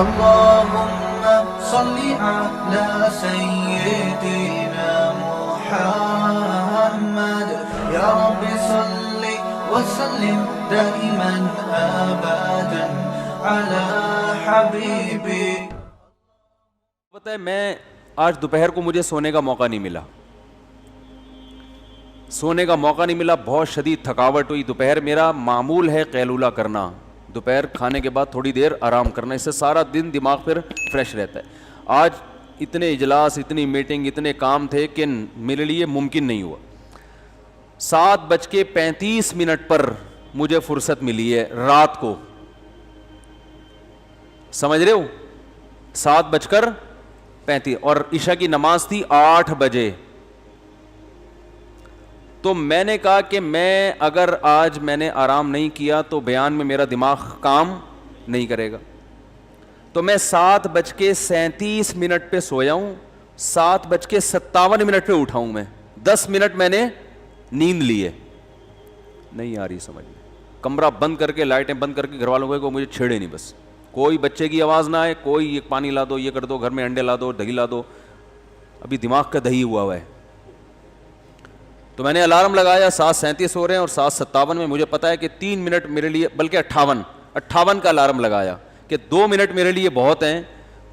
اللهم صل على سيدنا محمد يا رب صل وسلم دائما ابدا على حبيبي. پتہ ہے میں آج دوپہر کو مجھے سونے کا موقع نہیں ملا, بہت شدید تھکاوٹ ہوئی. دوپہر میرا معمول ہے قیلولہ کرنا, دوپہر کھانے کے بعد تھوڑی دیر آرام کرنا, اس سے سارا دن دماغ پھر فریش رہتا ہے. آج اتنے اجلاس, اتنی میٹنگ, اتنے کام تھے کہ میرے لیے ممکن نہیں ہوا. 7:35 پر مجھے فرصت ملی ہے رات کو, سمجھ رہے ہو, 7:35 اور عشاء کی نماز تھی 8 بجے. تو میں نے کہا کہ میں اگر آج میں نے آرام نہیں کیا تو بیان میں میرا دماغ کام نہیں کرے گا. تو میں 7:37 پہ سویا ہوں, 7:57 پہ اٹھا ہوں. میں 10 منٹ میں نے نیند لی ہے. نہیں آ رہی سمجھ میں. کمرہ بند کر کے, لائٹیں بند کر کے, گھر والوں کو مجھے چھیڑے نہیں, بس کوئی بچے کی آواز نہ آئے, کوئی یہ پانی لا دو, یہ کر دو, گھر میں انڈے لا دو, دہی لا دو. ابھی دماغ کا دہی ہوا ہے. تو میں نے الارم لگایا, 7:37 ہو رہے ہیں اور 7:57 میں مجھے پتا ہے کہ 3 منٹ میرے لیے, بلکہ 58 کا الارم لگایا کہ 2 منٹ میرے لیے بہت ہیں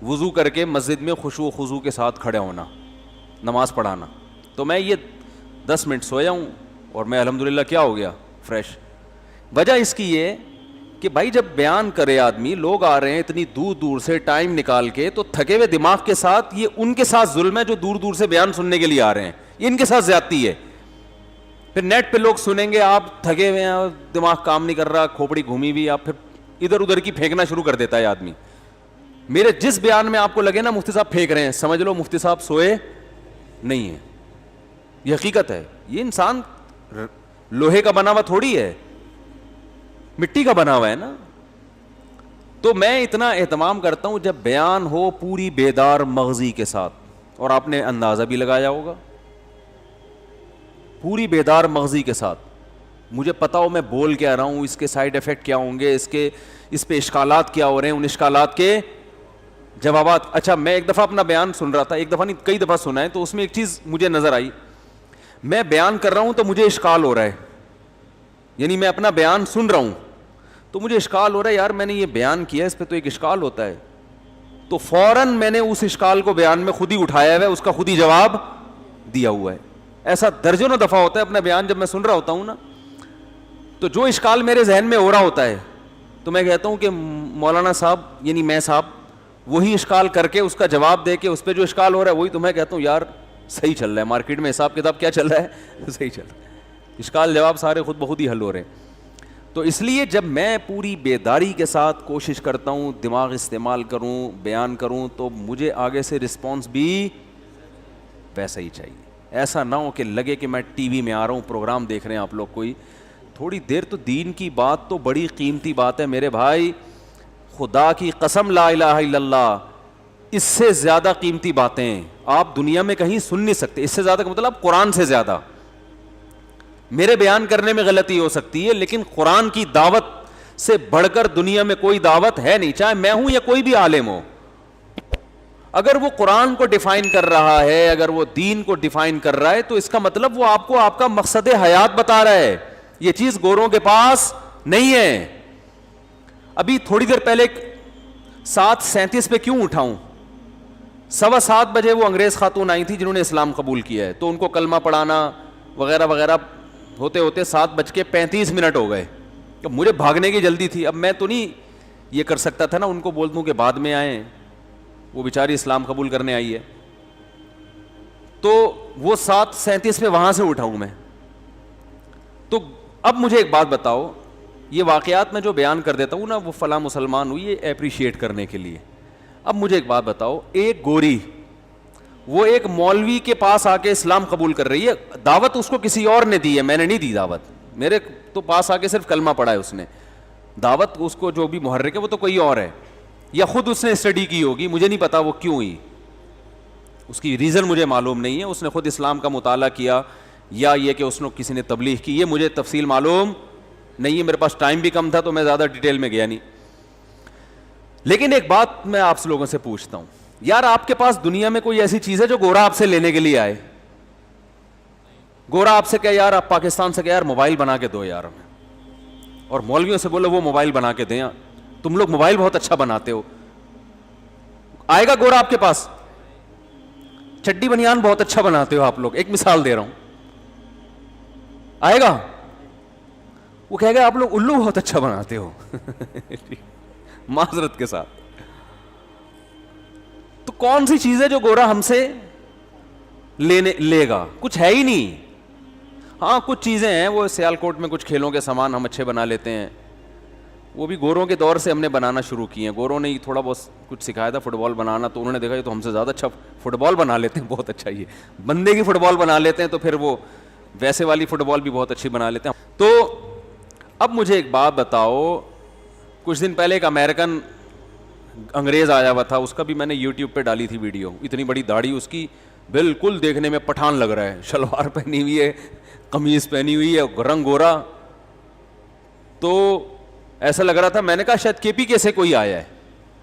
وضو کر کے مسجد میں خشوع و خضوع کے ساتھ کھڑے ہونا, نماز پڑھانا. تو میں یہ 10 منٹ سویا ہوں اور میں الحمدللہ کیا ہو گیا, فریش. وجہ اس کی یہ کہ بھائی جب بیان کرے آدمی, لوگ آ رہے ہیں اتنی دور دور سے ٹائم نکال کے, تو تھکے ہوئے دماغ کے ساتھ یہ ان کے ساتھ ظلم ہے جو دور دور سے بیان سننے کے لیے آ رہے ہیں, یہ ان کے ساتھ زیادتی ہے. پھر نیٹ پہ لوگ سنیں گے, آپ تھکے ہوئے ہیں, دماغ کام نہیں کر رہا, کھوپڑی گھومی ہوئی, آپ پھر ادھر ادھر کی پھینکنا شروع کر دیتا ہے آدمی. میرے جس بیان میں آپ کو لگے نا مفتی صاحب پھینک رہے ہیں, سمجھ لو مفتی صاحب سوئے نہیں ہیں. یہ حقیقت ہے. یہ انسان لوہے کا بنا ہوا تھوڑی ہے, مٹی کا بنا ہوا ہے نا. تو میں اتنا اہتمام کرتا ہوں جب بیان ہو پوری بیدار مغزی کے ساتھ, اور آپ نے اندازہ بھی لگایا ہوگا, پوری بیدار مغزی کے ساتھ. مجھے پتا ہو میں بول کیا رہا ہوں, اس کے سائیڈ افیکٹ کیا ہوں گے, اس پہ اشکالات کیا ہو رہے ہیں, ان اشکالات کے جوابات. اچھا میں ایک دفعہ اپنا بیان سن رہا تھا, ایک دفعہ نہیں کئی دفعہ سنا ہے, تو اس میں ایک چیز مجھے نظر آئی. میں بیان کر رہا ہوں تو مجھے اشکال ہو رہا ہے, یعنی میں اپنا بیان سن رہا ہوں تو مجھے اشکال ہو رہا ہے, یار میں نے یہ بیان کیا, اس پہ تو ایک اشکال ہوتا ہے. تو فوراً میں نے اس اشکال کو بیان میں خود ہی اٹھایا ہوا ہے, اس کا خود ہی جواب دیا ہوا ہے. ایسا درجنوں دفعہ ہوتا ہے اپنا بیان جب میں سن رہا ہوتا ہوں نا, تو جو اشکال میرے ذہن میں ہو رہا ہوتا ہے تو میں کہتا ہوں کہ مولانا صاحب یعنی میں صاحب وہی اشکال کر کے اس کا جواب دے کے اس پہ جو اشکال ہو رہا ہے وہی تو میں کہتا ہوں یار صحیح چل رہا ہے, مارکیٹ میں حساب کتاب کیا چل رہا ہے, صحیح چل رہا ہے, اشکال جواب سارے خود بخود ہی حل ہو رہے ہیں. تو اس لیے جب میں پوری بیداری کے ساتھ کوشش کرتا ہوں دماغ استعمال کروں, بیان کروں, تو مجھے آگے سے رسپانس بھی ویسا ہی چاہیے. ایسا نہ ہو کہ لگے کہ میں ٹی وی میں آ رہا ہوں, پروگرام دیکھ رہے ہیں آپ لوگ کوئی. تھوڑی دیر تو دین کی بات تو بڑی قیمتی بات ہے میرے بھائی, خدا کی قسم لا الہ الا اللہ, اس سے زیادہ قیمتی باتیں آپ دنیا میں کہیں سن نہیں سکتے. اس سے زیادہ کا مطلب قرآن سے زیادہ. میرے بیان کرنے میں غلطی ہو سکتی ہے, لیکن قرآن کی دعوت سے بڑھ کر دنیا میں کوئی دعوت ہے نہیں, چاہے میں ہوں یا کوئی بھی عالم ہو. اگر وہ قرآن کو ڈیفائن کر رہا ہے, اگر وہ دین کو ڈیفائن کر رہا ہے, تو اس کا مطلب وہ آپ کو آپ کا مقصد حیات بتا رہا ہے. یہ چیز گوروں کے پاس نہیں ہے. ابھی تھوڑی دیر پہلے 7:37 پہ کیوں اٹھاؤں, 7:15 بجے وہ انگریز خاتون آئی تھی جنہوں نے اسلام قبول کیا ہے, تو ان کو کلمہ پڑھانا وغیرہ وغیرہ ہوتے ہوتے 7:35 ہو گئے. اب مجھے بھاگنے کی جلدی تھی. اب میں تو نہیں یہ کر سکتا تھا نا ان کو بول دوں کہ بعد میں آئیں, وہ بیچاری اسلام قبول کرنے آئی ہے. تو وہ 7:37 پہ وہاں سے اٹھا ہوں میں. تو اب مجھے ایک بات بتاؤ, یہ واقعات میں جو بیان کر دیتا ہوں نا, وہ فلاں مسلمان ہوئی ہے اپریشیٹ کرنے کے لیے. اب مجھے ایک بات بتاؤ, ایک گوری وہ ایک مولوی کے پاس آ کے اسلام قبول کر رہی ہے, دعوت اس کو کسی اور نے دی ہے, میں نے نہیں دی دعوت, میرے تو پاس آ کے صرف کلمہ پڑھا ہے اس نے, دعوت اس کو جو بھی محرک ہے وہ تو کوئی اور ہے, یا خود اس نے اسٹڈی کی ہوگی, مجھے نہیں پتا وہ کیوں ہوئی, اس کی ریزن مجھے معلوم نہیں ہے. اس نے خود اسلام کا مطالعہ کیا یا یہ کہ اس نے کسی نے تبلیغ کی, یہ مجھے تفصیل معلوم نہیں ہے, میرے پاس ٹائم بھی کم تھا تو میں زیادہ ڈیٹیل میں گیا نہیں. لیکن ایک بات میں آپ لوگوں سے پوچھتا ہوں, یار آپ کے پاس دنیا میں کوئی ایسی چیز ہے جو گورا آپ سے لینے کے لیے آئے؟ گورا آپ سے کہ یار, آپ پاکستان سے کہ یار موبائل بنا کے دو یار ہمیں, اور مولویوں سے بولو وہ موبائل بنا کے دیں, تم لوگ موبائل بہت اچھا بناتے ہو, آئے گا گورا آپ کے پاس؟ چڈی بنیان بہت اچھا بناتے ہو آپ لوگ, ایک مثال دے رہا ہوں, آئے گا؟ وہ کہے گا آپ لوگ الو بہت اچھا بناتے ہو معذرت کے ساتھ. تو کون سی چیز ہے جو گورا ہم سے لے گا؟ کچھ ہے ہی نہیں. ہاں کچھ چیزیں ہیں, وہ سیالکوٹ میں کچھ کھیلوں کے سامان ہم اچھے بنا لیتے ہیں, وہ بھی گوروں کے دور سے ہم نے بنانا شروع کیے ہیں. گوروں نے ہی تھوڑا بہت کچھ سکھایا تھا فٹ بال بنانا, تو انہوں نے دیکھا یہ تو ہم سے زیادہ اچھا فٹ بال بنا لیتے ہیں, بہت اچھا, یہ بندے کی فٹ بال بنا لیتے ہیں, تو پھر وہ ویسے والی فٹ بال بھی بہت اچھی بنا لیتے ہیں. تو اب مجھے ایک بات بتاؤ, کچھ دن پہلے ایک امریکن انگریز آیا ہوا تھا, اس کا بھی میں نے یوٹیوب پہ ڈالی تھی ویڈیو, اتنی بڑی داڑھی اس کی, بالکل دیکھنے میں پٹھان لگ رہا ہے, شلوار پہنی ہوئی ہے, قمیض پہنی ہوئی ہے, رنگ گورا, تو ایسا لگ رہا تھا. میں نے کہا شاید کے پی کے سے کوئی آیا ہے,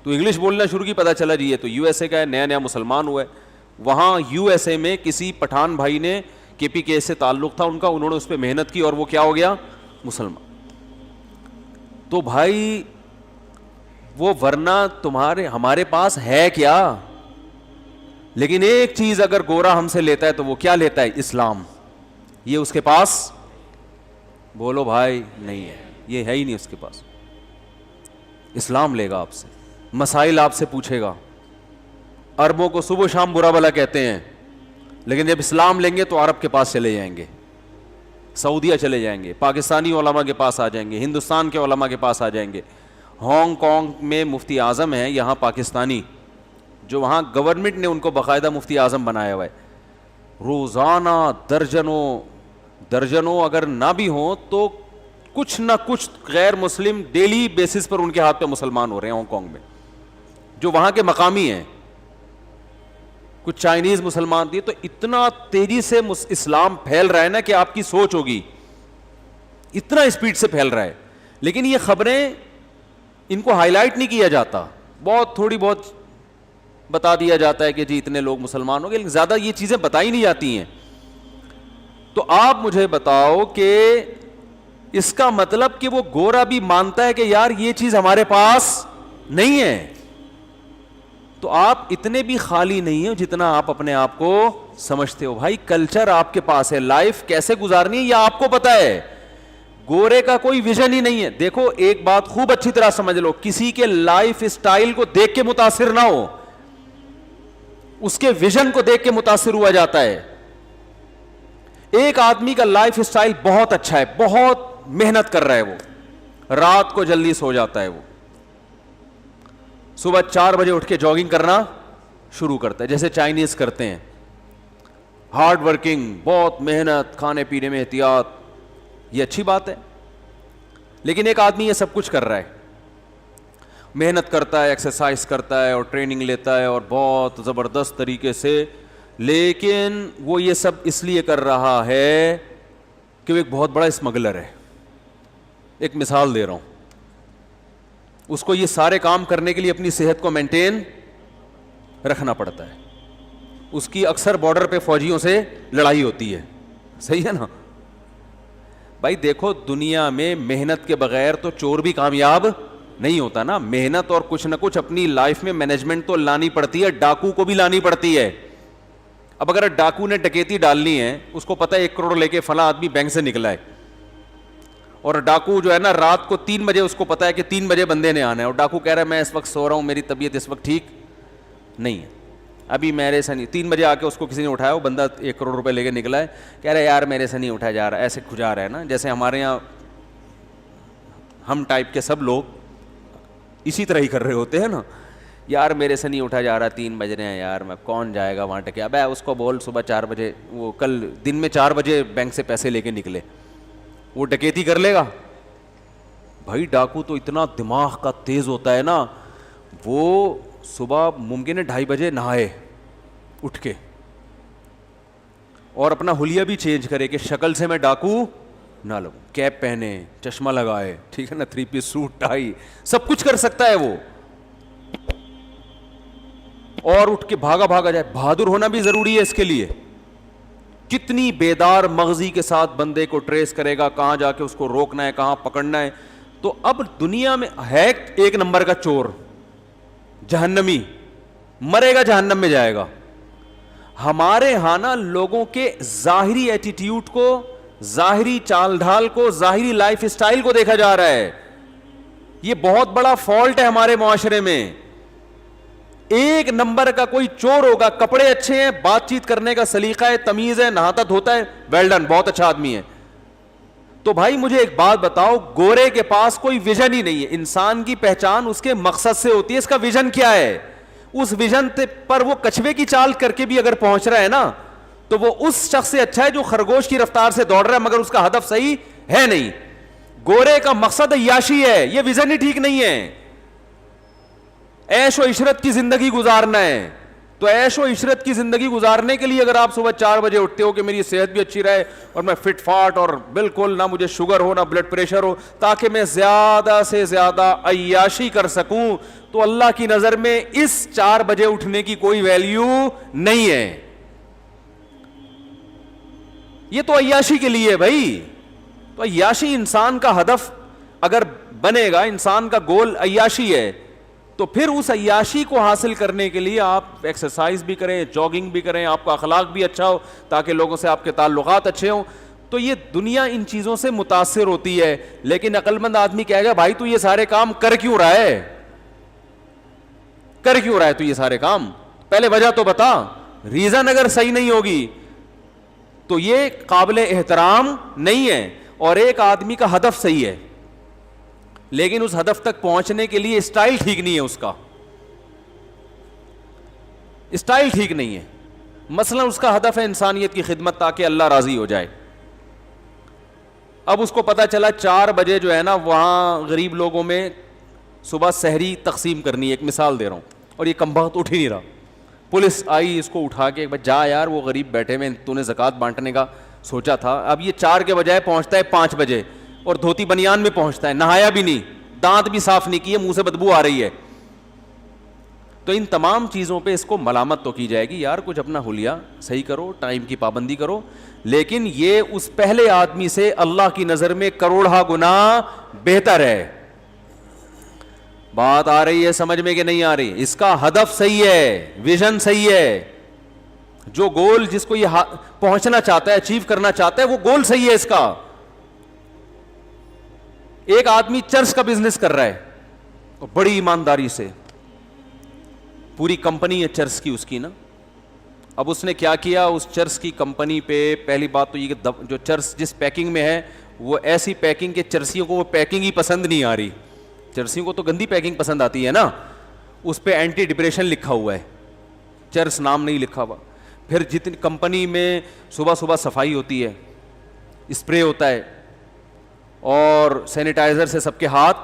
تو انگلش بولنا شروع کی, پتا چلا جی یہ تو یو ایس اے کا ہے, نیا نیا مسلمان ہوا ہے. وہاں یو ایس اے میں کسی پٹھان بھائی نے کے پی کے سے تعلق تھا ان کا, انہوں نے اس پہ محنت کی اور وہ کیا ہو گیا, مسلمان. تو بھائی وہ ورنہ ہمارے پاس ہے کیا؟ لیکن ایک چیز اگر گورا ہم سے لیتا ہے تو وہ کیا لیتا ہے؟ اسلام. یہ اس کے پاس, بولو بھائی, نہیں ہے, یہ ہے ہی نہیں اس کے پاس. اسلام لے گا آپ سے, مسائل آپ سے پوچھے گا. عربوں کو صبح و شام برا بھلا کہتے ہیں, لیکن جب اسلام لیں گے تو عرب کے پاس چلے جائیں گے, سعودیہ چلے جائیں گے, پاکستانی علماء کے پاس آ جائیں گے, ہندوستان کے علماء کے پاس آ جائیں گے. ہانگ کانگ میں مفتی اعظم ہیں یہاں پاکستانی, جو وہاں گورنمنٹ نے ان کو باقاعدہ مفتی اعظم بنایا ہوا ہے. روزانہ درجنوں اگر نہ بھی ہوں تو کچھ نہ کچھ غیر مسلم ڈیلی بیسس پر ان کے ہاتھ پہ مسلمان ہو رہے ہیں ہانگ کانگ میں, جو وہاں کے مقامی ہیں. کچھ چائنیز مسلمان دیے, تو اتنا تیزی سے اسلام پھیل رہا ہے نا کہ آپ کی سوچ ہوگی, اتنا اسپیڈ سے پھیل رہا ہے. لیکن یہ خبریں ان کو ہائی لائٹ نہیں کیا جاتا, بہت تھوڑی بہت بتا دیا جاتا ہے کہ جی اتنے لوگ مسلمان ہو گئے, لیکن زیادہ یہ چیزیں بتائی نہیں جاتی ہیں. تو آپ مجھے بتاؤ کہ اس کا مطلب کہ وہ گورا بھی مانتا ہے کہ یار یہ چیز ہمارے پاس نہیں ہے. تو آپ اتنے بھی خالی نہیں ہو جتنا آپ اپنے آپ کو سمجھتے ہو. بھائی کلچر آپ کے پاس ہے, لائف کیسے گزارنی ہے یہ آپ کو پتا ہے. گورے کا کوئی ویژن ہی نہیں ہے. دیکھو ایک بات خوب اچھی طرح سمجھ لو, کسی کے لائف اسٹائل کو دیکھ کے متاثر نہ ہو, اس کے ویژن کو دیکھ کے متاثر ہوا جاتا ہے. ایک آدمی کا لائف اسٹائل بہت اچھا ہے, بہت محنت کر رہا ہے, وہ رات کو جلدی سو جاتا ہے, وہ صبح 4 بجے اٹھ کے جاگنگ کرنا شروع کرتا ہے جیسے چائنیز کرتے ہیں, ہارڈ ورکنگ, بہت محنت, کھانے پینے میں احتیاط, یہ اچھی بات ہے. لیکن ایک آدمی یہ سب کچھ کر رہا ہے, محنت کرتا ہے, ایکسرسائز کرتا ہے اور ٹریننگ لیتا ہے اور بہت زبردست طریقے سے, لیکن وہ یہ سب اس لیے کر رہا ہے کہ وہ ایک بہت بڑا اسمگلر ہے. ایک مثال دے رہا ہوں, اس کو یہ سارے کام کرنے کے لیے اپنی صحت کو مینٹین رکھنا پڑتا ہے. اس کی اکثر بارڈر پہ فوجیوں سے لڑائی ہوتی ہے, صحیح ہے نا بھائی. دیکھو دنیا میں محنت کے بغیر تو چور بھی کامیاب نہیں ہوتا نا, محنت اور کچھ نہ کچھ اپنی لائف میں مینجمنٹ تو لانی پڑتی ہے. ڈاکو کو بھی لانی پڑتی ہے. اب اگر ڈاکو نے ڈکیتی ڈالنی ہے, اس کو پتہ ہے 1 کروڑ لے کے فلاں آدمی بینک سے نکلا ہے, اور ڈاکو جو ہے نا رات کو 3 بجے اس کو پتا ہے کہ 3 بجے بندے نے آنا ہے, اور ڈاکو کہہ رہا ہے میں اس وقت سو رہا ہوں, میری طبیعت اس وقت ٹھیک نہیں ہے, ابھی میرے سے نہیں. 3 بجے آ کے اس کو کسی نے اٹھایا, وہ بندہ 1 کروڑ روپے لے کے نکلا ہے, کہہ رہا ہے یار میرے سے نہیں اٹھا جا رہا. ایسے کھجا رہا ہے نا, جیسے ہمارے یہاں ہم ٹائپ کے سب لوگ اسی طرح ہی کر رہے ہوتے ہیں نا, یار میرے سے نہیں اٹھا جا رہا, 3 بج رہے ہیں یار, میں کون جائے گا وہاں ٹکے. ابے اس کو بول صبح 4 بجے, وہ کل دن میں 4 بجے بینک سے پیسے لے کے نکلے, وہ ڈکیتی کر لے گا. بھائی ڈاکو تو اتنا دماغ کا تیز ہوتا ہے نا, وہ صبح ممکن ہے 2:30 بجے نہائے اٹھ کے, اور اپنا حلیہ بھی چینج کرے کہ شکل سے میں ڈاکو نہ لگوں, کیپ پہنے, چشمہ لگائے, ٹھیک ہے نا, 3 پیس سوٹ, ٹائی, سب کچھ کر سکتا ہے وہ. اور اٹھ کے بھاگا بھاگا جائے. بہادر ہونا بھی ضروری ہے اس کے لیے. کتنی بیدار مغزی کے ساتھ بندے کو ٹریس کرے گا, کہاں جا کے اس کو روکنا ہے, کہاں پکڑنا ہے. تو اب دنیا میں ہے ایک نمبر کا چور, جہنمی, مرے گا جہنم میں جائے گا. ہمارے ہاں نا لوگوں کے ظاہری ایٹیٹیوڈ کو, ظاہری چال ڈھال کو, ظاہری لائف اسٹائل کو دیکھا جا رہا ہے. یہ بہت بڑا فالٹ ہے ہمارے معاشرے میں. ایک نمبر کا کوئی چور ہوگا, کپڑے اچھے ہیں, بات چیت کرنے کا سلیقہ ہے, تمیز ہے, نہاتا دھوتا ہے, ویل ڈن, بہت اچھا آدمی ہے. تو بھائی مجھے ایک بات بتاؤ, گورے کے پاس کوئی ویژن ہی نہیں ہے. انسان کی پہچان اس کے مقصد سے ہوتی ہے, اس کا ویژن کیا ہے. اس ویژن پر وہ کچھوے کی چال کر کے بھی اگر پہنچ رہا ہے نا, تو وہ اس شخص سے اچھا ہے جو خرگوش کی رفتار سے دوڑ رہا ہے مگر اس کا ہدف صحیح ہے نہیں. گورے کا مقصد عیاشی ہے, یہ ویژن ہی ٹھیک نہیں ہے. عیش و عشرت کی زندگی گزارنا ہے, تو عیش و عشرت کی زندگی گزارنے کے لیے اگر آپ صبح 4 بجے اٹھتے ہو کہ میری صحت بھی اچھی رہے اور میں فٹ فاٹ اور بالکل نہ مجھے شوگر ہو نہ بلڈ پریشر ہو, تاکہ میں زیادہ سے زیادہ عیاشی کر سکوں, تو اللہ کی نظر میں اس 4 بجے اٹھنے کی کوئی ویلیو نہیں ہے. یہ تو عیاشی کے لیے بھائی. تو عیاشی انسان کا ہدف اگر بنے گا, انسان کا گول عیاشی ہے, تو پھر اس عیاشی کو حاصل کرنے کے لیے آپ ایکسرسائز بھی کریں, جاگنگ بھی کریں, آپ کا اخلاق بھی اچھا ہو تاکہ لوگوں سے آپ کے تعلقات اچھے ہوں. تو یہ دنیا ان چیزوں سے متاثر ہوتی ہے. لیکن عقل مند آدمی کہے گا بھائی تو یہ سارے کام کر کیوں رہا ہے, کر کیوں رہا ہے تو یہ سارے کام, پہلے وجہ تو بتا. ریزن اگر صحیح نہیں ہوگی تو یہ قابل احترام نہیں ہے. اور ایک آدمی کا ہدف صحیح ہے لیکن اس ہدف تک پہنچنے کے لیے اسٹائل ٹھیک نہیں ہے, اس کا اسٹائل ٹھیک نہیں ہے. مثلا اس کا ہدف ہے انسانیت کی خدمت تاکہ اللہ راضی ہو جائے. اب اس کو پتا چلا 4 بجے جو ہے نا وہاں غریب لوگوں میں صبح سحری تقسیم کرنی ہے, ایک مثال دے رہا ہوں, اور یہ کمبخت اٹھ ہی نہیں رہا. پولیس آئی, اس کو اٹھا کے جا یار وہ غریب بیٹھے ہوئے, تو نے زکوٰۃ بانٹنے کا سوچا تھا. اب یہ 4 کے بجائے پہنچتا ہے 5 بجے اور دھوتی بنیان میں پہنچتا ہے, نہایا بھی نہیں, دانت بھی صاف نہیں کیے, منہ سے بدبو آ رہی ہے. تو ان تمام چیزوں پہ اس کو ملامت تو کی جائے گی, یار کچھ اپنا حلیہ صحیح کرو, ٹائم کی پابندی کرو. لیکن یہ اس پہلے آدمی سے اللہ کی نظر میں کروڑہ گنا بہتر ہے. بات آ رہی ہے سمجھ میں کہ نہیں آ رہی؟ اس کا ہدف صحیح ہے, ویژن صحیح ہے, جو گول جس کو یہ پہنچنا چاہتا ہے, اچیو کرنا چاہتا ہے, وہ گول صحیح ہے اس کا. ایک آدمی چرس کا بزنس کر رہا ہے بڑی ایمانداری سے, پوری کمپنی ہے چرس کی اس کی نا. اب اس نے کیا کیا, اس چرس کی کمپنی پہ پہلی بات تو یہ کہ جو چرس جس پیکنگ میں ہے وہ ایسی پیکنگ کہ چرسیوں کو وہ پیکنگ ہی پسند نہیں آ رہی. چرسیوں کو تو گندی پیکنگ پسند آتی ہے نا. اس پہ اینٹی ڈپریشن لکھا ہوا ہے, چرس نام نہیں لکھا ہوا. پھر جتنی کمپنی میں صبح صبح صفائی ہوتی ہے, اسپرے ہوتا ہے, اور سینیٹائزر سے سب کے ہاتھ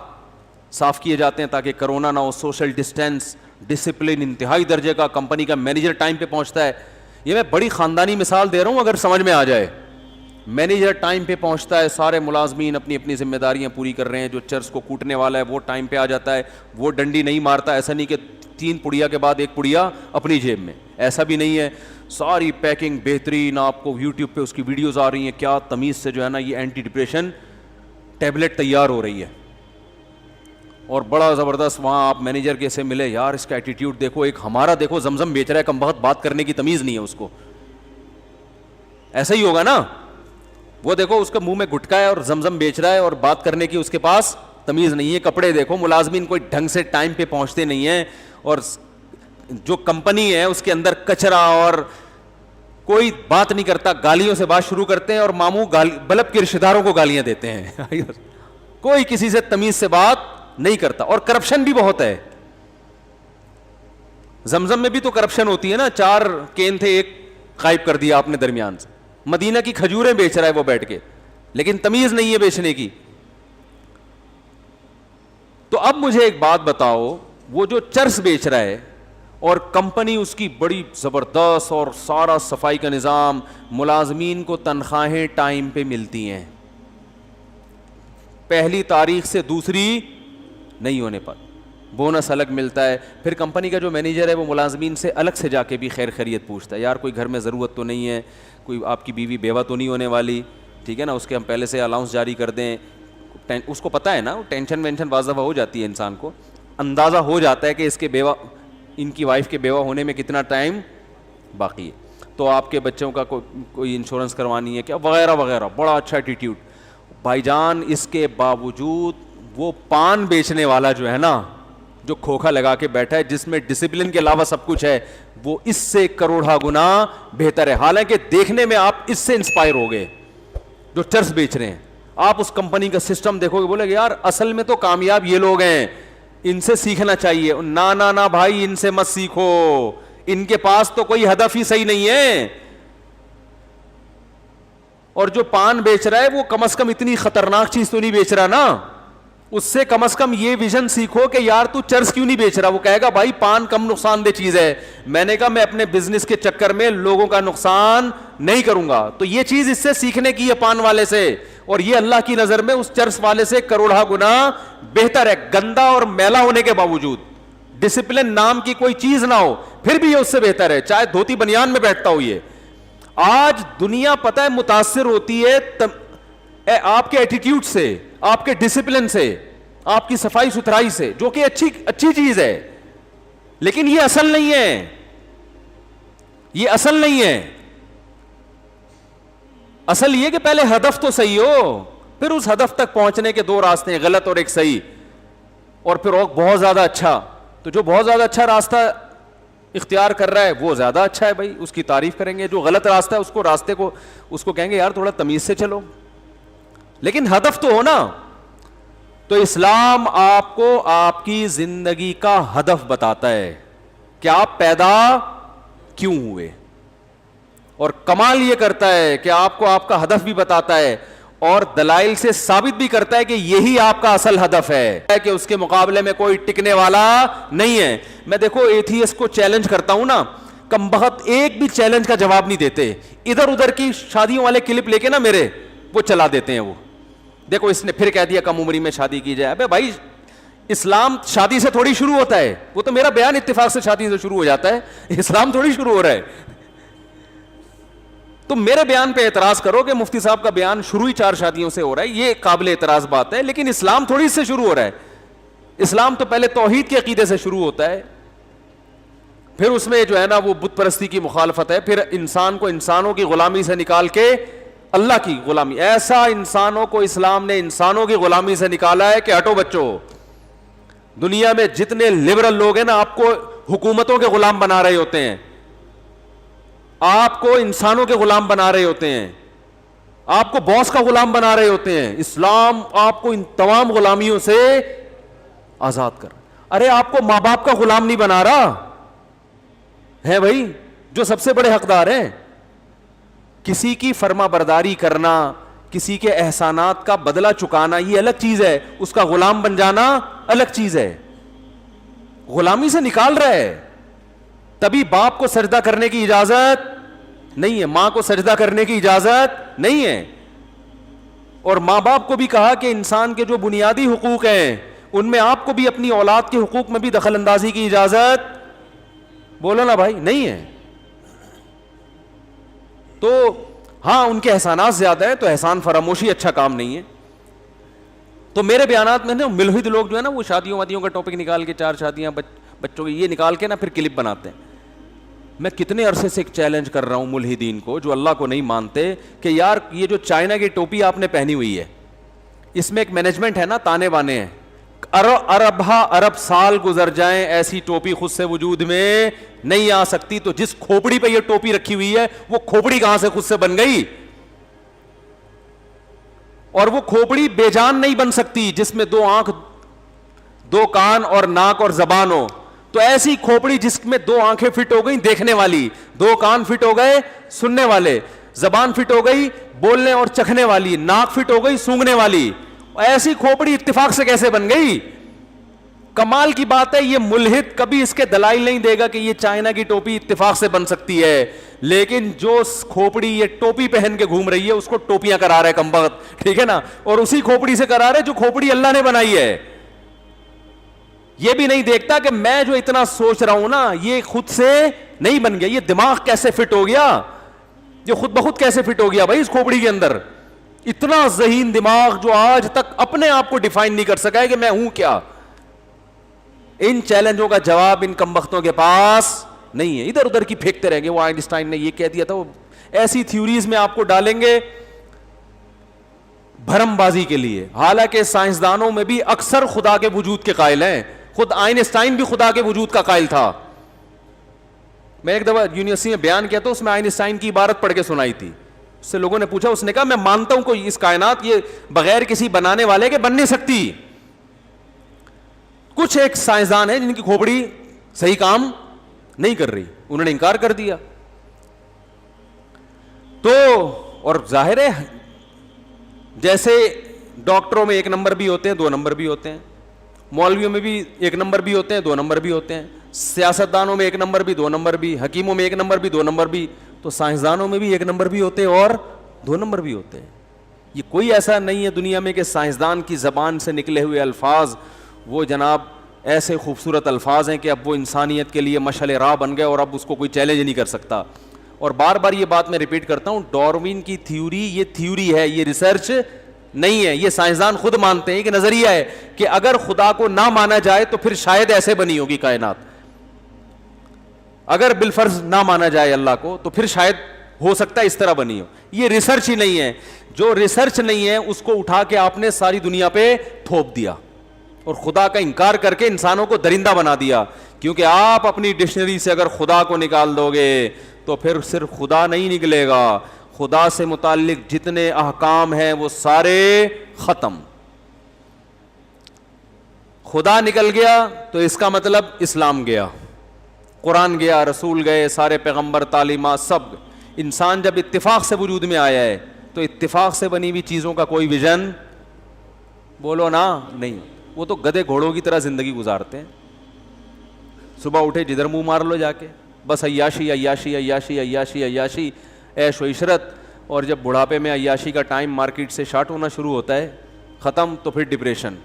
صاف کیے جاتے ہیں تاکہ کرونا نہ ہو, سوشل ڈسٹینس, ڈسپلن انتہائی درجے کا. کمپنی کا مینیجر ٹائم پہ پہنچتا ہے. یہ میں بڑی خاندانی مثال دے رہا ہوں اگر سمجھ میں آ جائے. مینیجر ٹائم پہ پہنچتا ہے, سارے ملازمین اپنی اپنی ذمہ داریاں پوری کر رہے ہیں. جو چرس کو کوٹنے والا ہے وہ ٹائم پہ آ جاتا ہے, وہ ڈنڈی نہیں مارتا. ایسا نہیں کہ 3 پڑیا کے بعد 1 پڑیا اپنی جیب میں, ایسا بھی نہیں ہے. ساری پیکنگ بہترین, آپ کو یوٹیوب پہ اس کی ویڈیوز آ رہی ہیں, کیا تمیز سے جو ہے نا یہ اینٹی ڈپریشن ٹیبلٹ تیار ہو رہی ہے. اور بڑا زبردست وہاں آپ مینیجر کے سے ملے, یار اس کا ایٹیٹیوڈ دیکھو, ایک ہمارا دیکھو زمزم بیچ رہا ہے, کم بہت بات کرنے کی تمیز نہیں ہے اس کو. ایسا ہی ہوگا نا, وہ دیکھو اس کا منہ میں گٹکا ہے اور زمزم بیچ رہا ہے اور بات کرنے کی اس کے پاس تمیز نہیں ہے. کپڑے دیکھو, ملازمین کوئی ڈھنگ سے ٹائم پہ پہنچتے نہیں ہیں, اور جو کمپنی ہے اس کے اندر کچرا, اور کوئی بات نہیں کرتا, گالیوں سے بات شروع کرتے ہیں اور ماموں بلب کے رشتہ داروں کو گالیاں دیتے ہیں. کوئی کسی سے تمیز سے بات نہیں کرتا, اور کرپشن بھی بہت ہے. زمزم میں بھی تو کرپشن ہوتی ہے نا, 4 کین تھے, 1 غائب کر دیا آپ نے درمیان سے. مدینہ کی کھجوریں بیچ رہا ہے وہ بیٹھ کے, لیکن تمیز نہیں ہے بیچنے کی. تو اب مجھے ایک بات بتاؤ, وہ جو چرس بیچ رہا ہے اور کمپنی اس کی بڑی زبردست اور سارا صفائی کا نظام, ملازمین کو تنخواہیں ٹائم پہ ملتی ہیں, پہلی تاریخ سے دوسری نہیں ہونے پر. بونس الگ ملتا ہے. پھر کمپنی کا جو مینیجر ہے وہ ملازمین سے الگ سے جا کے بھی خیر خیریت پوچھتا ہے, یار کوئی گھر میں ضرورت تو نہیں ہے, کوئی آپ کی بیوی بیوہ تو نہیں ہونے والی, ٹھیک ہے نا, اس کے ہم پہلے سے الاؤنس جاری کر دیں. اس کو پتہ ہے نا, ٹینشن وینشن بعض دفعہ ہو جاتی ہے, انسان کو اندازہ ہو جاتا ہے کہ اس کے بیوہ, ان کی وائف کے بیوہ ہونے میں کتنا ٹائم باقی ہے, تو آپ کے بچوں کا کوئی انشورنس کروانی ہے کیا, وغیرہ وغیرہ. بڑا اچھا ایٹیٹیوڈ. بھائی جان اس کے باوجود وہ پان بیچنے والا جو ہے نا, جو کھوکھا لگا کے بیٹھا ہے, جس میں ڈسپلن کے علاوہ سب کچھ ہے, وہ اس سے کروڑا گنا بہتر ہے. حالانکہ دیکھنے میں آپ اس سے انسپائر ہو گئے جو چرس بیچ رہے ہیں. آپ اس کمپنی کا سسٹم دیکھو گے, بولے گے یار اصل میں تو کامیاب یہ لوگ ہیں, ان سے سیکھنا چاہیے. نا نا نا بھائی, ان سے مت سیکھو, ان کے پاس تو کوئی ہدف ہی صحیح نہیں ہے. اور جو پان بیچ رہا ہے وہ کم از کم اتنی خطرناک چیز تو نہیں بیچ رہا نا, اس سے کم از کم یہ ویژن سیکھو کہ یار تو چرس کیوں نہیں بیچ رہا. وہ کہے گا بھائی پان کم نقصان دہ چیز ہے, میں نے کہا میں اپنے بزنس کے چکر میں لوگوں کا نقصان نہیں کروں گا. تو یہ چیز اس سے سیکھنے کی ہے پان والے سے, اور یہ اللہ کی نظر میں اس چرس والے سے کروڑا گنا بہتر ہے. گندا اور میلا ہونے کے باوجود, ڈسپلن نام کی کوئی چیز نہ ہو, پھر بھی یہ اس سے بہتر ہے, چاہے دھوتی بنیان میں بیٹھتا ہو. یہ آج دنیا پتہ ہے متاثر ہوتی ہے آپ کے ایٹیٹیوڈ سے, آپ کے ڈسپلن سے, آپ کی صفائی ستھرائی سے, جو کہ اچھی چیز ہے, لیکن یہ اصل نہیں ہے. یہ اصل نہیں ہے. اصل یہ کہ پہلے ہدف تو صحیح ہو, پھر اس ہدف تک پہنچنے کے دو راستے ہیں, غلط اور ایک صحیح, اور پھر بہت زیادہ اچھا. تو جو بہت زیادہ اچھا راستہ اختیار کر رہا ہے وہ زیادہ اچھا ہے بھائی, اس کی تعریف کریں گے. جو غلط راستہ ہے اس کو راستے کو اس کو کہیں گے یار تھوڑا تمیز سے چلو, لیکن ہدف تو ہو نا. تو اسلام آپ کو آپ کی زندگی کا ہدف بتاتا ہے کہ آپ پیدا کیوں ہوئے, اور کمال یہ کرتا ہے کہ آپ کو آپ کا ہدف بھی بتاتا ہے, اور دلائل سے ثابت بھی کرتا ہے کہ یہی آپ کا اصل ہدف ہے, کہ اس کے مقابلے میں کوئی ٹکنے والا نہیں ہے. میں دیکھو ایتھیسٹ کو چیلنج کرتا ہوں نا, کمبخت ایک بھی چیلنج کا جواب نہیں دیتے. ادھر ادھر کی شادیوں والے کلپ لے کے نا میرے وہ چلا دیتے ہیں. وہ دیکھو اس نے پھر کہہ دیا کم عمری میں شادی کی جائے. ابے بھائی اسلام شادی سے تھوڑی شروع ہوتا ہے, وہ تو میرا بیان اتفاق سے شادی سے شروع ہو جاتا ہے, اسلام تھوڑی شروع ہو رہا ہے. تم میرے بیان پہ اعتراض کرو کہ مفتی صاحب کا بیان شروع ہی 4 شادیوں سے ہو رہا ہے, یہ قابل اعتراض بات ہے, لیکن اسلام تھوڑی سے شروع ہو رہا ہے. اسلام تو پہلے توحید کے عقیدے سے شروع ہوتا ہے, پھر اس میں جو ہے نا وہ بت پرستی کی مخالفت ہے, پھر انسان کو انسانوں کی غلامی سے نکال کے اللہ کی غلامی. ایسا انسانوں کو اسلام نے انسانوں کی غلامی سے نکالا ہے کہ ہٹو بچوں. دنیا میں جتنے لبرل لوگ ہیں نا آپ کو حکومتوں کے غلام بنا رہے ہوتے ہیں, آپ کو انسانوں کے غلام بنا رہے ہوتے ہیں, آپ کو باس کا غلام بنا رہے ہوتے ہیں. اسلام آپ کو ان تمام غلامیوں سے آزاد کر. ارے آپ کو ماں باپ کا غلام نہیں بنا رہا ہے بھائی, جو سب سے بڑے حقدار ہیں. کسی کی فرما برداری کرنا, کسی کے احسانات کا بدلہ چکانا یہ الگ چیز ہے, اس کا غلام بن جانا الگ چیز ہے. غلامی سے نکال رہا ہے. تبھی باپ کو سجدہ کرنے کی اجازت نہیں ہے, ماں کو سجدہ کرنے کی اجازت نہیں ہے. اور ماں باپ کو بھی کہا کہ انسان کے جو بنیادی حقوق ہیں ان میں آپ کو بھی اپنی اولاد کے حقوق میں بھی دخل اندازی کی اجازت, بولو نا بھائی, نہیں ہے. تو ہاں ان کے احسانات زیادہ ہیں, تو احسان فراموشی اچھا کام نہیں ہے. تو میرے بیانات میں نا ملحد لوگ جو ہے نا وہ شادیوں وادیوں کا ٹاپک نکال کے 4 شادیاں بچوں کی یہ نکال کے نا پھر کلپ بناتے ہیں. میں کتنے عرصے سے ایک چیلنج کر رہا ہوں ملحدین کو جو اللہ کو نہیں مانتے کہ یار یہ جو چائنا کی ٹوپی آپ نے پہنی ہوئی ہے اس میں ایک مینجمنٹ ہے نا, تانے بانے ہیں, ارب سال گزر جائیں ایسی ٹوپی خود سے وجود میں نہیں آ سکتی. تو جس کھوپڑی پہ یہ ٹوپی رکھی ہوئی ہے وہ کھوپڑی کہاں سے خود سے بن گئی, اور وہ کھوپڑی بے جان نہیں بن سکتی جس میں 2 آنکھ 2 کان اور ناک اور زبان ہو. تو ایسی کھوپڑی جس میں 2 آنکھیں فٹ ہو گئی دیکھنے والی, 2 کان فٹ ہو گئے سننے والے, زبان فٹ ہو گئی بولنے اور چکھنے والی, ناک فٹ ہو گئی سونگنے والی, ایسی کھوپڑی اتفاق سے کیسے بن گئی؟ کمال کی بات ہے, یہ ملحد کبھی اس کے دلائل نہیں دے گا کہ یہ چائنا کی ٹوپی اتفاق سے بن سکتی ہے, لیکن جو کھوپڑی یہ ٹوپی پہن کے گھوم رہی ہے اس کو ٹوپیاں کرا رہا ہے کمبخت, ٹھیک ہے نا, اور اسی کھوپڑی سے کرا رہے جو کھوپڑی اللہ نے بنائی ہے. یہ بھی نہیں دیکھتا کہ میں جو اتنا سوچ رہا ہوں نا یہ خود سے نہیں بن گیا, یہ دماغ کیسے فٹ ہو گیا, یہ خود بخود کیسے فٹ ہو گیا بھائی اس کھوپڑی کے اندر. اتنا ذہین دماغ جو آج تک اپنے آپ کو ڈیفائن نہیں کر سکا ہے کہ میں ہوں کیا. ان چیلنجوں کا جواب ان کمبختوں کے پاس نہیں ہے, ادھر ادھر کی پھینکتے رہیں گے. وہ آئنسٹائن نے یہ کہہ دیا تھا, وہ ایسی تھیوریز میں آپ کو ڈالیں گے بھرم بازی کے لیے. حالانکہ سائنسدانوں میں بھی اکثر خدا کے وجود کے قائل ہیں, خود آئنسٹائن بھی خدا کے وجود کا قائل تھا. میں ایک دفعہ یونیورسٹی میں بیان کیا تو اس میں آئنسٹائن کی عبارت پڑھ کے سنائی تھی. اس سے لوگوں نے پوچھا, اس نے کہا میں مانتا ہوں کوئی اس کائنات یہ بغیر کسی بنانے والے کے بن نہیں سکتی. کچھ ایک سائنسدان ہیں جن کی کھوپڑی صحیح کام نہیں کر رہی, انہوں نے انکار کر دیا. تو اور ظاہر ہے جیسے ڈاکٹروں میں 1 نمبر بھی ہوتے ہیں 2 نمبر بھی ہوتے ہیں, مولویوں میں بھی 1 نمبر بھی ہوتے ہیں 2 نمبر بھی ہوتے ہیں, سیاستدانوں میں 1 نمبر بھی 2 نمبر بھی, حکیموں میں 1 نمبر بھی 2 نمبر بھی, تو سائنسدانوں میں بھی 1 نمبر بھی ہوتے ہیں اور 2 نمبر بھی ہوتے ہیں. یہ کوئی ایسا نہیں ہے دنیا میں کہ سائنسدان کی زبان سے نکلے ہوئے الفاظ وہ جناب ایسے خوبصورت الفاظ ہیں کہ اب وہ انسانیت کے لیے مشعل راہ بن گئے اور اب اس کو کوئی چیلنج نہیں کر سکتا. اور بار بار یہ بات میں ریپیٹ کرتا ہوں, ڈاروین کی تھیوری یہ تھیوری ہے, یہ ریسرچ نہیں ہے. یہ سائنسدان خود مانتے ہیں کہ نظریہ ہے کہ اگر خدا کو نہ مانا جائے تو پھر شاید ایسے بنی ہوگی کائنات. اگر بالفرض نہ مانا جائے اللہ کو تو پھر شاید ہو سکتا ہے اس طرح بنی ہو. یہ ریسرچ ہی نہیں ہے. جو ریسرچ نہیں ہے اس کو اٹھا کے آپ نے ساری دنیا پہ تھوپ دیا اور خدا کا انکار کر کے انسانوں کو درندہ بنا دیا. کیونکہ آپ اپنی ڈکشنری سے اگر خدا کو نکال دو گے تو پھر صرف خدا نہیں نکلے گا, خدا سے متعلق جتنے احکام ہیں وہ سارے ختم. خدا نکل گیا تو اس کا مطلب اسلام گیا, قرآن گیا, رسول گئے, سارے پیغمبر, تعلیمات سب. انسان جب اتفاق سے وجود میں آیا ہے تو اتفاق سے بنی ہوئی چیزوں کا کوئی ویژن بولو نا نہیں. وہ تو گدھے گھوڑوں کی طرح زندگی گزارتے ہیں, صبح اٹھے جدھر منہ مار لو جا کے, بس عیاشی عیاشی عیاشی عیاشی عیاشی, عیش و عشرت. اور جب بڑھاپے میں عیاشی کا ٹائم مارکیٹ سے شارٹ ہونا شروع ہوتا ہے, ختم, تو پھر ڈپریشن.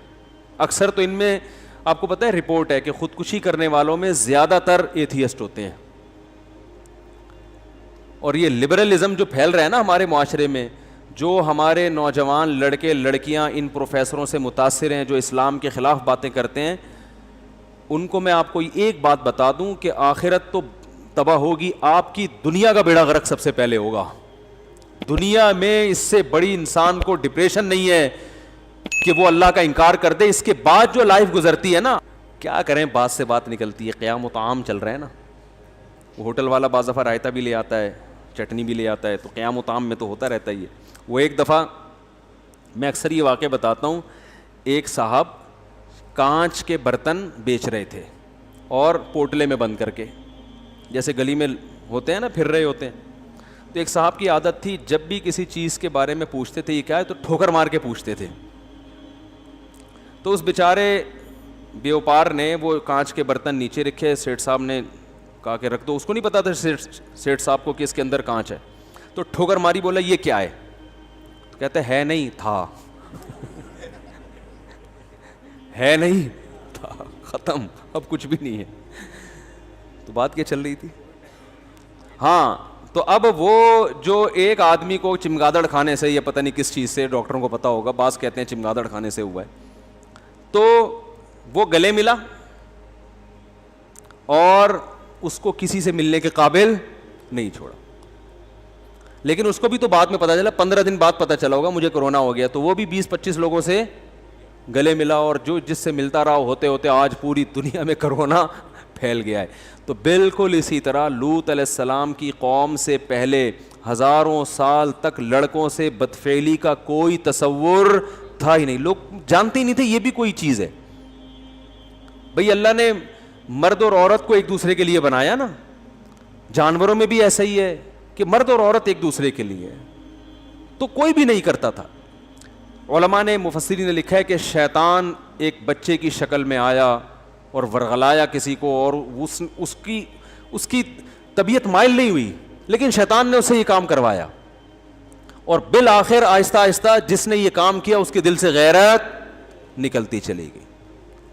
اکثر تو ان میں آپ کو پتہ ہے رپورٹ ہے کہ خودکشی کرنے والوں میں زیادہ تر ایتھیسٹ ہوتے ہیں. اور یہ لبرلزم جو پھیل رہا ہے نا ہمارے معاشرے میں, جو ہمارے نوجوان لڑکے لڑکیاں ان پروفیسروں سے متاثر ہیں جو اسلام کے خلاف باتیں کرتے ہیں, ان کو میں آپ کو ایک بات بتا دوں کہ آخرت تو تباہ ہوگی, آپ کی دنیا کا بیڑا غرق سب سے پہلے ہوگا. دنیا میں اس سے بڑی انسان کو ڈپریشن نہیں ہے کہ وہ اللہ کا انکار کر دے. اس کے بعد جو لائف گزرتی ہے نا, کیا کریں, بات سے بات نکلتی ہے. قیام و طعام چل رہا ہے نا, وہ ہوٹل والا بعض دفعہ رائتا بھی لے آتا ہے, چٹنی بھی لے آتا ہے, تو قیام و طعام میں تو ہوتا رہتا ہی ہے. وہ ایک دفعہ میں اکثر یہ واقعہ بتاتا ہوں, ایک صاحب کانچ کے برتن بیچ رہے تھے اور پوٹلے میں بند کر کے, جیسے گلی میں ہوتے ہیں نا پھر رہے ہوتے ہیں. تو ایک صاحب کی عادت تھی جب بھی کسی چیز کے بارے میں پوچھتے تھے یہ کیا ہے تو ٹھوکر مار کے پوچھتے تھے. تو اس بیچارے بیوپار نے وہ کانچ کے برتن نیچے رکھے, سیٹھ صاحب نے کہا کہ رکھ دو. اس کو نہیں پتا تھا سیٹھ صاحب کو کہ اس کے اندر کانچ ہے. تو ٹھوکر ماری, بولا یہ کیا ہے, تو کہتے ہے نہیں تھا ہے نہیں تھا, ختم, اب کچھ بھی نہیں ہے. تو بات کیا چل رہی تھی؟ ہاں, تو اب وہ جو ایک آدمی کو چمگادڑ کھانے سے یا پتہ نہیں کس چیز سے, ڈاکٹروں کو پتا ہوگا, بعض کہتے ہیں چمگادڑ کھانے سے ہوا ہے, تو وہ گلے ملا اور اس کو کسی سے ملنے کے قابل نہیں چھوڑا. لیکن اس کو بھی تو بعد میں پتا چلا, 15 دن بعد پتا چلا ہوگا مجھے کرونا ہو گیا, تو وہ بھی 20-25 لوگوں سے گلے ملا اور جو جس سے ملتا رہا ہوتے ہوتے آج پوری دنیا میں کرونا پھیل گیا ہے. تو بالکل اسی طرح لوط علیہ السلام کی قوم سے پہلے ہزاروں سال تک لڑکوں سے بدفعلی کا کوئی تصور تھا ہی نہیں. لوگ جانتے ہی نہیں تھے یہ بھی کوئی چیز ہے. بھئی اللہ نے مرد اور عورت کو ایک دوسرے کے لیے بنایا نا, جانوروں میں بھی ایسا ہی ہے کہ مرد اور عورت ایک دوسرے کے لیے, تو کوئی بھی نہیں کرتا تھا. علماء نے, مفسرین نے لکھا ہے کہ شیطان ایک بچے کی شکل میں آیا اور ورغلایا کسی کو, اور اس کی طبیعت مائل نہیں ہوئی, لیکن شیطان نے اسے یہ کام کروایا, اور بالآخر آہستہ آہستہ جس نے یہ کام کیا اس کے دل سے غیرت نکلتی چلی گئی.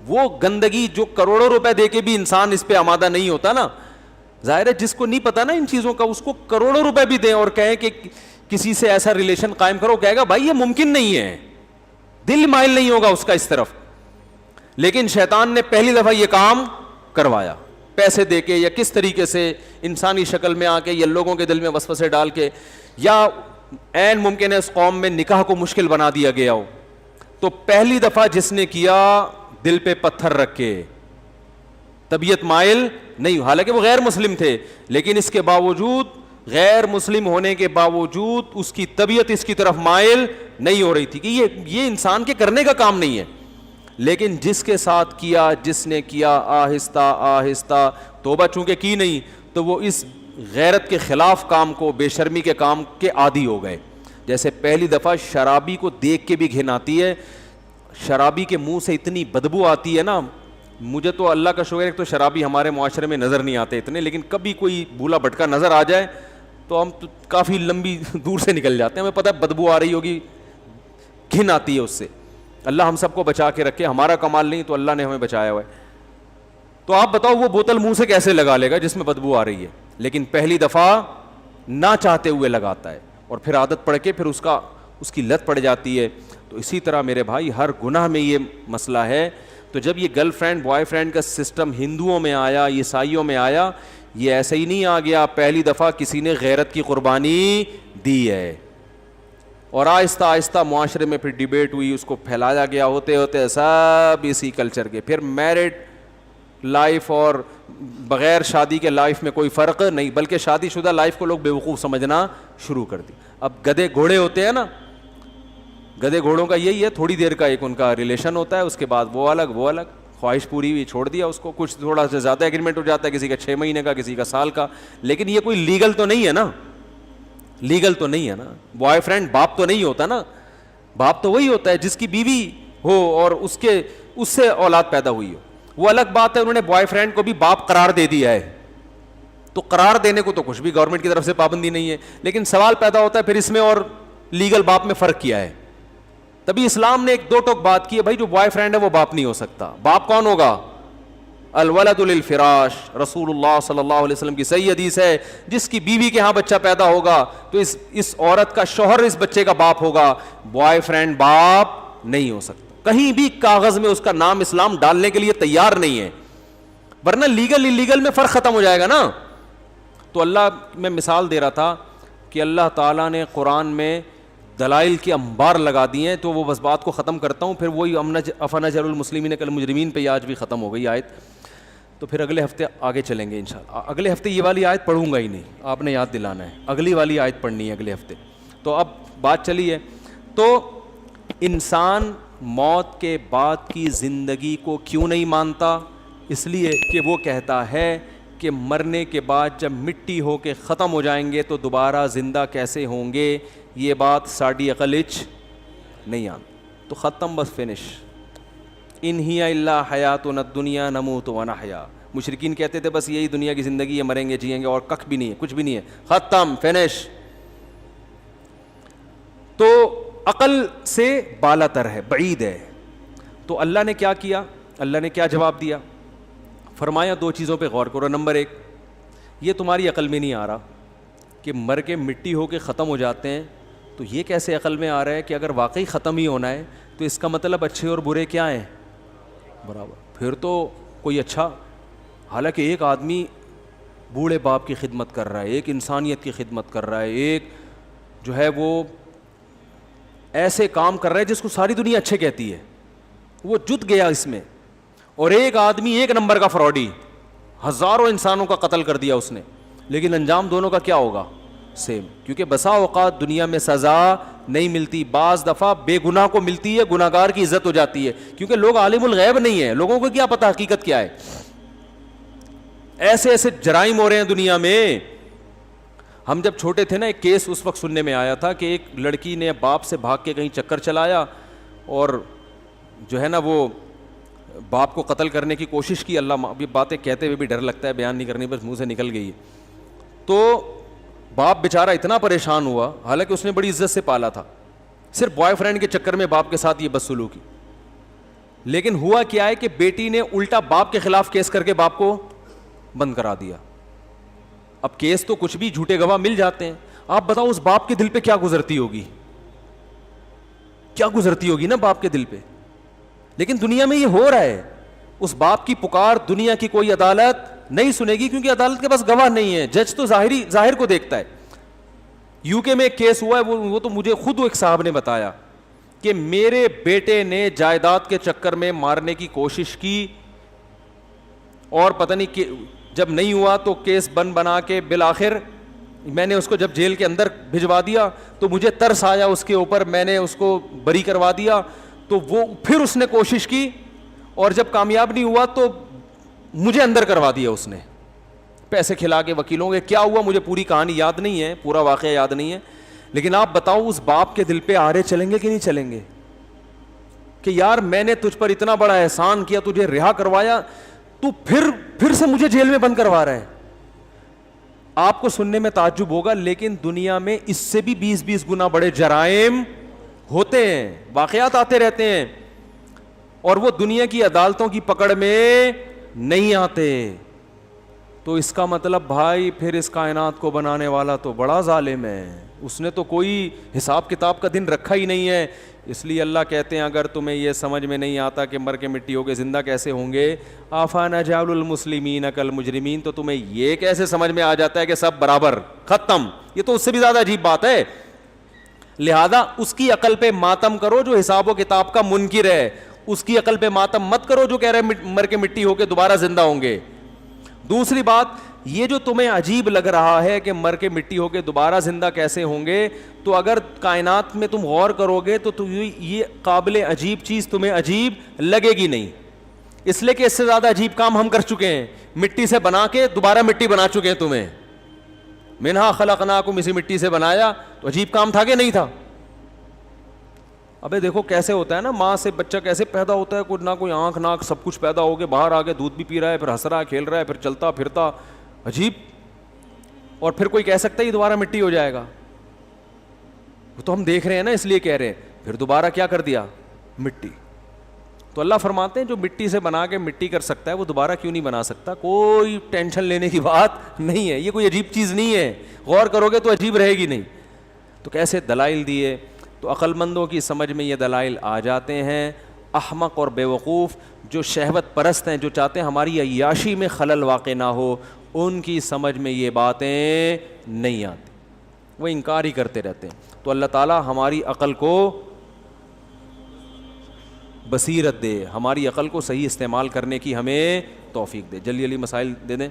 وہ گندگی جو کروڑوں روپے دے کے بھی انسان اس پہ آمادہ نہیں ہوتا نا. ظاہر ہے جس کو نہیں پتا نا ان چیزوں کا, اس کو کروڑوں روپے بھی دیں اور کہیں کہ کسی سے ایسا ریلیشن قائم کرو, کہے گا بھائی یہ ممکن نہیں ہے, دل مائل نہیں ہوگا اس کا اس طرف. لیکن شیطان نے پہلی دفعہ یہ کام کروایا, پیسے دے کے یا کس طریقے سے انسانی شکل میں آ کے یا لوگوں کے دل میں وسوسے ڈال کے, یا عین ممکن ہے اس قوم میں نکاح کو مشکل بنا دیا گیا ہو. تو پہلی دفعہ جس نے کیا دل پہ پتھر رکھ کے, طبیعت مائل نہیں, حالانکہ وہ غیر مسلم تھے لیکن اس کے باوجود, غیر مسلم ہونے کے باوجود اس کی طبیعت اس کی طرف مائل نہیں ہو رہی تھی کہ یہ انسان کے کرنے کا کام نہیں ہے. لیکن جس کے ساتھ کیا, جس نے کیا, آہستہ آہستہ توبہ چونکہ کی نہیں تو وہ اس غیرت کے خلاف کام کو, بے شرمی کے کام کے عادی ہو گئے. جیسے پہلی دفعہ شرابی کو دیکھ کے بھی گھن آتی ہے, شرابی کے منہ سے اتنی بدبو آتی ہے نا. مجھے تو اللہ کا شکر ہے تو شرابی ہمارے معاشرے میں نظر نہیں آتے اتنے, لیکن کبھی کوئی بھولا بھٹکا نظر آ جائے تو ہم کافی لمبی دور سے نکل جاتے ہیں, ہمیں پتہ ہے بدبو آ رہی ہوگی, گھن آتی ہے اس سے. اللہ ہم سب کو بچا کے رکھے, ہمارا کمال نہیں تو اللہ نے ہمیں بچایا ہوا ہے. تو آپ بتاؤ وہ بوتل منہ سے کیسے لگا لے گا جس میں بدبو آ رہی ہے, لیکن پہلی دفعہ نہ چاہتے ہوئے لگاتا ہے اور پھر عادت پڑ کے پھر اس کی لت پڑ جاتی ہے. تو اسی طرح میرے بھائی ہر گناہ میں یہ مسئلہ ہے. تو جب یہ گرل فرینڈ بوائے فرینڈ کا سسٹم ہندوؤں میں آیا, عیسائیوں میں آیا, یہ ایسے ہی نہیں آ گیا, پہلی دفعہ کسی نے غیرت کی قربانی دی ہے اور آہستہ آہستہ معاشرے میں پھر ڈیبیٹ ہوئی, اس کو پھیلایا گیا, ہوتے ہوتے سب اسی کلچر کے. پھر میرڈ لائف اور بغیر شادی کے لائف میں کوئی فرق نہیں, بلکہ شادی شدہ لائف کو لوگ بیوقوف سمجھنا شروع کر دی. اب گدھے گھوڑے ہوتے ہیں نا, گدھے گھوڑوں کا یہی ہے, تھوڑی دیر کا ایک ان کا ریلیشن ہوتا ہے, اس کے بعد وہ الگ, خواہش پوری ہوئی چھوڑ دیا اس کو. کچھ تھوڑا سا زیادہ ایگریمنٹ ہو جاتا ہے, کسی کا 6 مہینے کا, کسی کا سال کا, لیکن یہ کوئی لیگل تو نہیں ہے نا, لیگل تو نہیں ہے نا. بوائے فرینڈ باپ تو نہیں ہوتا نا, باپ تو وہی ہوتا ہے جس کی بیوی ہو اور اس سے اولاد پیدا ہوئی ہو. وہ الگ بات ہے, انہوں نے بوائے فرینڈ کو بھی باپ قرار دے دیا ہے, تو قرار دینے کو تو کچھ بھی گورنمنٹ کی طرف سے پابندی نہیں ہے. لیکن سوال پیدا ہوتا ہے پھر اس میں اور لیگل باپ میں فرق کیا ہے. تبھی اسلام نے ایک دو ٹوک بات کی ہے, بھائی جو بوائے فرینڈ ہے وہ باپ نہیں ہو سکتا. باپ کون ہوگا؟ الولد للفراش. رسول اللہ صلی اللہ علیہ وسلم کی صحیح حدیث ہے, جس کی بیوی کے ہاں بچہ پیدا ہوگا تو اس عورت کا شوہر اس بچے کا باپ ہوگا, بوائے فرینڈ باپ نہیں ہو سکتا. کہیں بھی کاغذ میں اس کا نام اسلام ڈالنے کے لیے تیار نہیں ہے, ورنہ لیگل انلیگل میں فرق ختم ہو جائے گا نا. تو اللہ, میں مثال دے رہا تھا کہ اللہ تعالیٰ نے قرآن میں دلائل کے انبار لگا دیے ہیں, تو وہ بس بات کو ختم کرتا ہوں, پھر وہی افنجعل المسلمین کالمجرمین پہ آج بھی ختم ہو گئی آیت. تو پھر اگلے ہفتے آگے چلیں گے انشاءاللہ. اگلے ہفتے یہ والی آیت پڑھوں گا ہی نہیں, آپ نے یاد دلانا ہے, اگلی والی آیت پڑھنی ہے اگلے ہفتے. تو اب بات چلی ہے, تو انسان موت کے بعد کی زندگی کو کیوں نہیں مانتا؟ اس لیے کہ وہ کہتا ہے کہ مرنے کے بعد جب مٹی ہو کے ختم ہو جائیں گے تو دوبارہ زندہ کیسے ہوں گے, یہ بات ساڈی عقل وچ نہیں آتی. تو ختم, بس فنش. ان ہی الا حیاتنا الدنیا نموت ونحیا. مشرکین کہتے تھے بس یہی دنیا کی زندگی ہے, مریں گے جئیں گے, اور ککھ بھی نہیں ہے, کچھ بھی نہیں ہے, ختم, فنش. تو عقل سے بالا تر ہے, بعید ہے. تو اللہ نے کیا کیا, اللہ نے کیا جواب دیا؟ فرمایا دو چیزوں پہ غور کرو. نمبر 1, یہ تمہاری عقل میں نہیں آ رہا کہ مر کے مٹی ہو کے ختم ہو جاتے ہیں, تو یہ کیسے عقل میں آ رہا ہے کہ اگر واقعی ختم ہی ہونا ہے تو اس کا مطلب اچھے اور برے کیا ہیں؟ برابر. پھر تو کوئی اچھا, حالانکہ ایک آدمی بوڑھے باپ کی خدمت کر رہا ہے, ایک انسانیت کی خدمت کر رہا ہے, ایک جو ہے وہ ایسے کام کر رہا ہے جس کو ساری دنیا اچھے کہتی ہے, وہ جت گیا اس میں. اور ایک آدمی ایک نمبر کا فراڈی, ہزاروں انسانوں کا قتل کر دیا اس نے, لیکن انجام دونوں کا کیا ہوگا؟ سیم. کیونکہ بسا اوقات دنیا میں سزا نہیں ملتی, بعض دفعہ بے گناہ کو ملتی ہے, گناہگار کی عزت ہو جاتی ہے, کیونکہ لوگ عالم الغیب نہیں ہیں, لوگوں کو کیا پتہ حقیقت کیا ہے. ایسے ایسے جرائم ہو رہے ہیں دنیا میں. ہم جب چھوٹے تھے نا, ایک کیس اس وقت سننے میں آیا تھا کہ ایک لڑکی نے باپ سے بھاگ کے کہیں چکر چلایا اور جو ہے نا وہ باپ کو قتل کرنے کی کوشش کی. اللہ, ابھی باتیں کہتے ہوئے بھی ڈر لگتا ہے, بیان نہیں کرنی, بس منہ سے نکل گئی. تو باپ بیچارہ اتنا پریشان ہوا, حالانکہ اس نے بڑی عزت سے پالا تھا, صرف بوائے فرینڈ کے چکر میں باپ کے ساتھ یہ بدسلوکی. لیکن ہوا کیا ہے کہ بیٹی نے الٹا باپ کے خلاف کیس کر کے باپ کو بند کرا دیا. اب کیس تو کچھ بھی جھوٹے گواہ مل جاتے ہیں. آپ بتاؤ اس باپ کے دل پہ کیا گزرتی ہوگی, کیا گزرتی ہوگی نا باپ کے دل پہ. لیکن دنیا میں یہ ہو رہا ہے. اس باپ کی پکار دنیا کی کوئی عدالت نہیں سنے گی, کیونکہ عدالت کے پاس گواہ نہیں ہے. جج تو ظاہر کو دیکھتا ہے. یو کے میں ایک کیس ہوا ہے, وہ تو مجھے خود ایک صاحب نے بتایا کہ میرے بیٹے نے جائیداد کے چکر میں مارنے کی کوشش کی, اور پتہ نہیں کہ جب نہیں ہوا تو کیس بنا کے بالآخر میں نے اس کو جب جیل کے اندر بھجوا دیا تو مجھے ترس آیا اس کے اوپر, میں نے اس کو بری کروا دیا. تو وہ پھر اس نے کوشش کی, اور جب کامیاب نہیں ہوا تو مجھے اندر کروا دیا اس نے, پیسے کھلا کے وکیلوں کے. کیا ہوا مجھے پوری کہانی یاد نہیں ہے, پورا واقعہ یاد نہیں ہے, لیکن آپ بتاؤ اس باپ کے دل پہ آرے چلیں گے کہ نہیں چلیں گے کہ یار میں نے تجھ پر اتنا بڑا احسان کیا, تجھے رہا کروایا, تو پھر سے مجھے جیل میں بند کروا رہا ہے. آپ کو سننے میں تعجب ہوگا, لیکن دنیا میں اس سے بھی 20 گنا بڑے جرائم ہوتے ہیں, واقعات آتے رہتے ہیں, اور وہ دنیا کی عدالتوں کی پکڑ میں نہیں آتے. تو اس کا مطلب بھائی پھر اس کائنات کو بنانے والا تو بڑا ظالم ہے, اس نے تو کوئی حساب کتاب کا دن رکھا ہی نہیں ہے. اس لیے اللہ کہتے ہیں اگر تمہیں یہ سمجھ میں نہیں آتا کہ مر کے مٹی ہو کے زندہ کیسے ہوں گے, افنجعل المسلمین کالمجرمین, تو تمہیں یہ کیسے سمجھ میں آ جاتا ہے کہ سب برابر, ختم. یہ تو اس سے بھی زیادہ عجیب بات ہے. لہذا اس کی عقل پہ ماتم کرو جو حساب و کتاب کا منکر ہے, اس کی عقل پہ ماتم مت کرو جو کہہ رہے مر کے مٹی ہو کے دوبارہ زندہ ہوں گے. دوسری بات, یہ جو تمہیں عجیب لگ رہا ہے کہ مر کے مٹی ہو کے دوبارہ زندہ کیسے ہوں گے, تو اگر کائنات میں تم غور کرو گے تو یہ قابل عجیب چیز تمہیں عجیب لگے گی نہیں, اس لیے کہ اس سے زیادہ عجیب کام ہم کر چکے ہیں. مٹی سے بنا کے دوبارہ مٹی بنا چکے ہیں تمہیں. منہا خلقناکم, اسی مٹی سے بنایا, تو عجیب کام تھا کہ نہیں تھا؟ ابے دیکھو کیسے ہوتا ہے نا, ماں سے بچہ کیسے پیدا ہوتا ہے, کوئی نہ کوئی آنکھ ناک سب کچھ پیدا ہو کے باہر آ کے دودھ بھی پی رہا ہے, پھر ہنس رہا ہے, کھیل رہا ہے, پھر چلتا پھرتا, عجیب. اور پھر کوئی کہہ سکتا ہے یہ دوبارہ مٹی ہو جائے گا؟ وہ تو ہم دیکھ رہے ہیں نا, اس لیے کہہ رہے ہیں. پھر دوبارہ کیا کر دیا, مٹی. تو اللہ فرماتے ہیں جو مٹی سے بنا کے مٹی کر سکتا ہے وہ دوبارہ کیوں نہیں بنا سکتا؟ کوئی ٹینشن لینے کی بات نہیں ہے, یہ کوئی عجیب چیز نہیں ہے, غور کرو گے تو عجیب رہے گی نہیں. تو کیسے دلائل دیے, تو عقل مندوں کی سمجھ میں یہ دلائل آ جاتے ہیں. احمق اور بیوقوف جو شہوت پرست ہیں, جو چاہتے ہیں ہماری عیاشی میں خلل واقع نہ ہو, ان کی سمجھ میں یہ باتیں نہیں آتی, وہ انکار ہی کرتے رہتے ہیں. تو اللہ تعالیٰ ہماری عقل کو بصیرت دے, ہماری عقل کو صحیح استعمال کرنے کی ہمیں توفیق دے. جلدی جلدی مسائل دے دیں.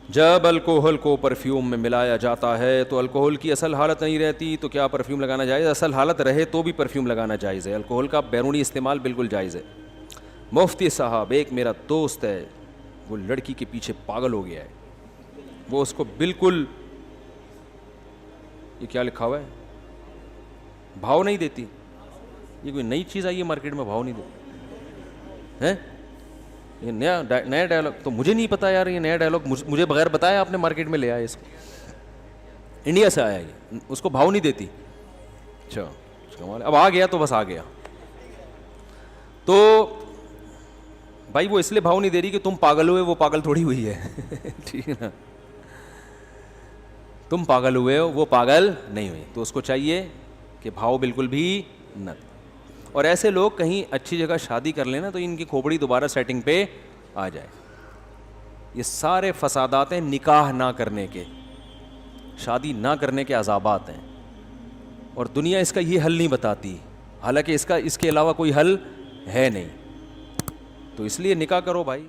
جب الکوہل کو پرفیوم میں ملایا جاتا ہے تو الکوہل کی اصل حالت نہیں رہتی, تو کیا پرفیوم لگانا جائز؟ اصل حالت رہے تو بھی پرفیوم لگانا جائز ہے. الکوہل کا بیرونی استعمال بالکل جائز ہے. مفتی صاحب, ایک میرا دوست ہے, وہ لڑکی کے پیچھے پاگل ہو گیا ہے, وہ اس کو بالکل, یہ کیا لکھا ہوا ہے, بھاؤ نہیں دیتی. یہ کوئی نئی چیز آئی ہے مارکیٹ میں, بھاؤ نہیں دیتی ہے, یہ نیا ڈائلاگ تو مجھے نہیں پتا یار. یہ نیا ڈائلاگ مجھے بغیر بتایا آپ نے مارکیٹ میں لے آیا, اس کو انڈیا سے آیا یہ, اس کو بھاؤ نہیں دیتی. اچھا اب آ گیا تو بس آ گیا. تو بھائی وہ اس لیے بھاؤ نہیں دے رہی کہ تم پاگل ہوئے, وہ پاگل تھوڑی ہوئی ہے, ٹھیک ہے نا, تم پاگل ہوئے ہو, وہ پاگل نہیں ہوئی. تو اس کو چاہیے کہ بھاؤ بالکل بھی نہ. اور ایسے لوگ کہیں اچھی جگہ شادی کر لینا تو ان کی کھوپڑی دوبارہ سیٹنگ پہ آ جائے. یہ سارے فسادات ہیں نکاح نہ کرنے کے, شادی نہ کرنے کے عذابات ہیں, اور دنیا اس کا یہ حل نہیں بتاتی, حالانکہ اس کے علاوہ کوئی حل ہے نہیں. تو اس لیے نکاح کرو بھائی.